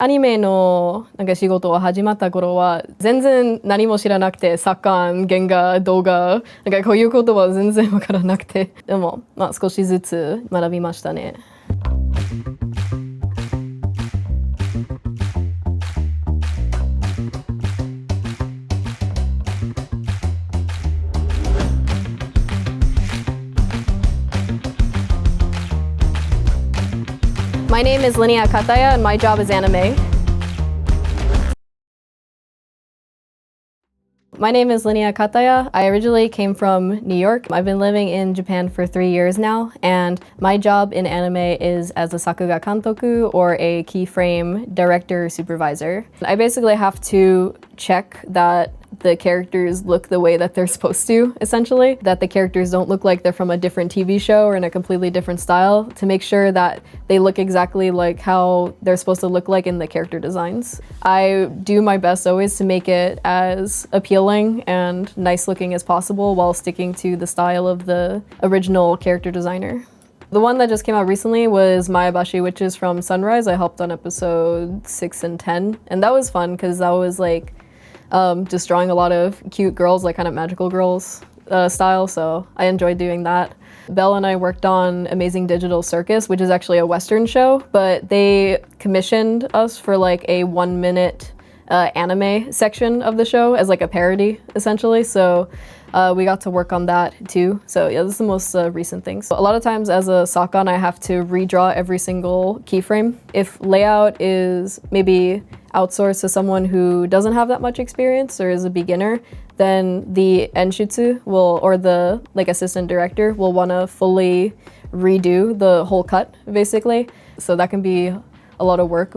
アニメの仕事が始まった頃は全然何も知らなくて、作家、原画、動画、こういうことは全然わからなくて、でも少しずつ学びましたね。My name is Linnea Kataja and my job is anime. My name is Linnea Kataja. I originally came from New York. I've been living in Japan for 3 years now, and my job in anime is as a sakuga kantoku, or a keyframe director supervisor. I basically have to check that the characters look the way that they're supposed to, essentially. That the characters don't look like they're from a different TV show or in a completely different style, to make sure that they look exactly like how they're supposed to look like in the character designs. I do my best always to make it as appealing and nice looking as possible while sticking to the style of the original character designer. The one that just came out recently was Maebashi Witches from Sunrise. I helped on episode 6 and 10, and that was fun because that was like just drawing a lot of cute girls, like kind of magical girls style, so I enjoyed doing that. Belle and I worked on Amazing Digital Circus, which is actually a Western show, but they commissioned us for like a 1-minute anime section of the show as like a parody, essentially, so we got to work on that too. So yeah, this is the most recent thing. So a lot of times as a sakan, I have to redraw every single keyframe. If layout is maybe outsourced to someone who doesn't have that much experience or is a beginner, then the enshitsu will, or the like assistant director will want to fully redo the whole cut, basically. So that can be a lot of work.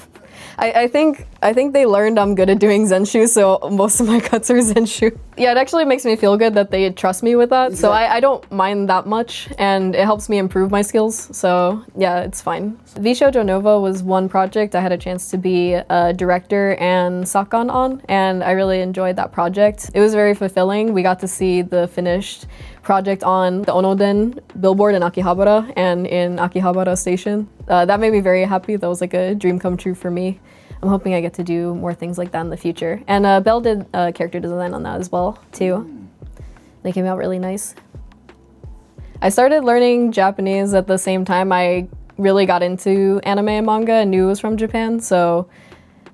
I think they learned I'm good at doing zenshu, so most of my cuts are zenshu. Yeah, it actually makes me feel good that they trust me with that, so I don't mind that much, and it helps me improve my skills, so yeah, it's fine. VShojo NOVA was one project I had a chance to be a director and sakan on, and I really enjoyed that project. It was very fulfilling. We got to see the finished project on the Onoden billboard in Akihabara and in Akihabara Station. That made me very happy. That was like a dream come true for me. I'm hoping I get to do more things like that in the future. And Belle did character design on that as well, too. They came out really nice. I started learning Japanese at the same time I really got into anime and manga and knew it was from Japan. So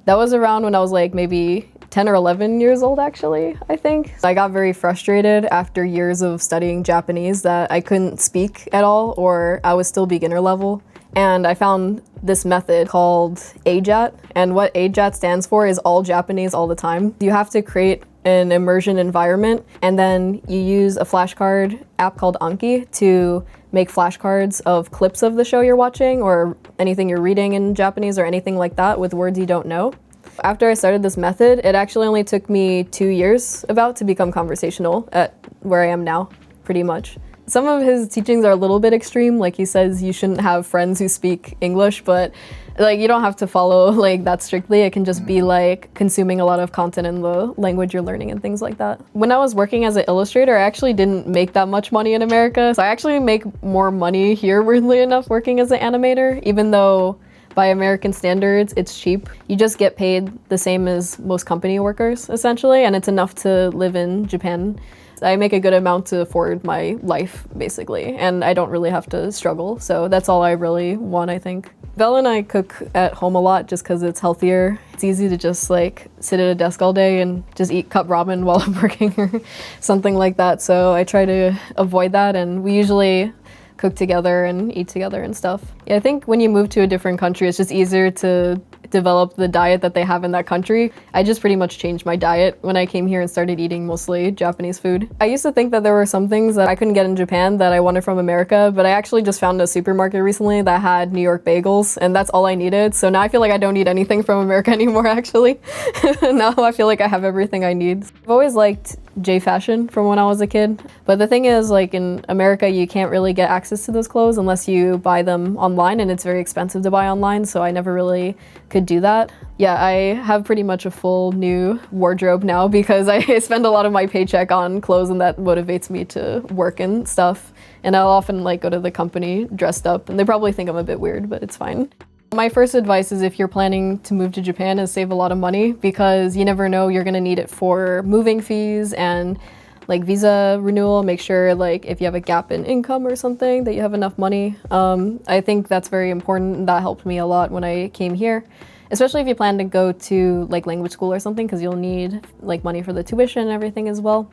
that was around when I was like maybe 10 or 11 years old, actually, I think. I got very frustrated after years of studying Japanese that I couldn't speak at all, or I was still beginner level. And I found this method called AJAT, and what AJAT stands for is all Japanese all the time. You have to create an immersion environment, and then you use a flashcard app called Anki to make flashcards of clips of the show you're watching or anything you're reading in Japanese or anything like that with words you don't know. After I started this method, it actually only took me 2 years about to become conversational at where I am now, pretty much. Some of his teachings are a little bit extreme, like he says you shouldn't have friends who speak English, but like you don't have to follow like that strictly. It can just be like consuming a lot of content in the language you're learning and things like that. When I was working as an illustrator, I actually didn't make that much money in America. So I actually make more money here, weirdly enough, working as an animator, even though by American standards, it's cheap. You just get paid the same as most company workers, essentially, and it's enough to live in Japan. I make a good amount to afford my life, basically, and I don't really have to struggle, so that's all I really want, I think. Belle and I cook at home a lot just because it's healthier. It's easy to just like sit at a desk all day and just eat cup ramen while I'm working or something like that, so I try to avoid that, and we usually cook together and eat together and stuff. Yeah, I think when you move to a different country, it's just easier to develop the diet that they have in that country. I just pretty much changed my diet when I came here and started eating mostly Japanese food. I used to think that there were some things that I couldn't get in Japan that I wanted from America, but I actually just found a supermarket recently that had New York bagels, and that's all I needed. So now I feel like I don't need anything from America anymore, actually. Now I feel like I have everything I need. I've always liked J fashion from when I was a kid, but the thing is, like in America, you can't really get access to those clothes unless you buy them online, and it's very expensive to buy online, so I never really could do that. Yeah, I have pretty much a full new wardrobe now because I spend a lot of my paycheck on clothes, and that motivates me to work and stuff. And I'll often like go to the company dressed up, and they probably think I'm a bit weird, but it's fine. My first advice is if you're planning to move to Japan is save a lot of money because you never know you're gonna need it for moving fees and like visa renewal. Make sure like if you have a gap in income or something that you have enough money. I think that's very important. That helped me a lot when I came here, especially if you plan to go to like language school or something because you'll need like money for the tuition and everything as well.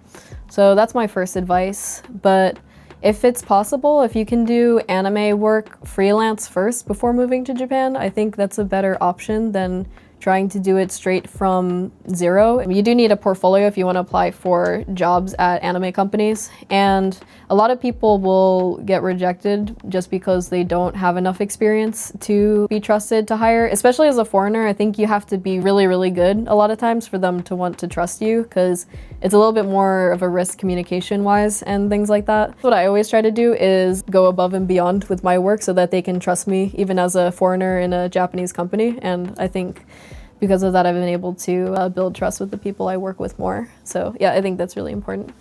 So that's my first advice. But if it's possible, if you can do anime work freelance first before moving to Japan, I think that's a better option than trying to do it straight from zero. You do need a portfolio if you want to apply for jobs at anime companies, and a lot of people will get rejected just because they don't have enough experience to be trusted to hire. Especially as a foreigner, I think you have to be really, really good a lot of times for them to want to trust you because it's a little bit more of a risk communication-wise and things like that. What I always try to do is go above and beyond with my work so that they can trust me even as a foreigner in a Japanese company, and I think because of that, I've been able to build trust with the people I work with more. So yeah, I think that's really important.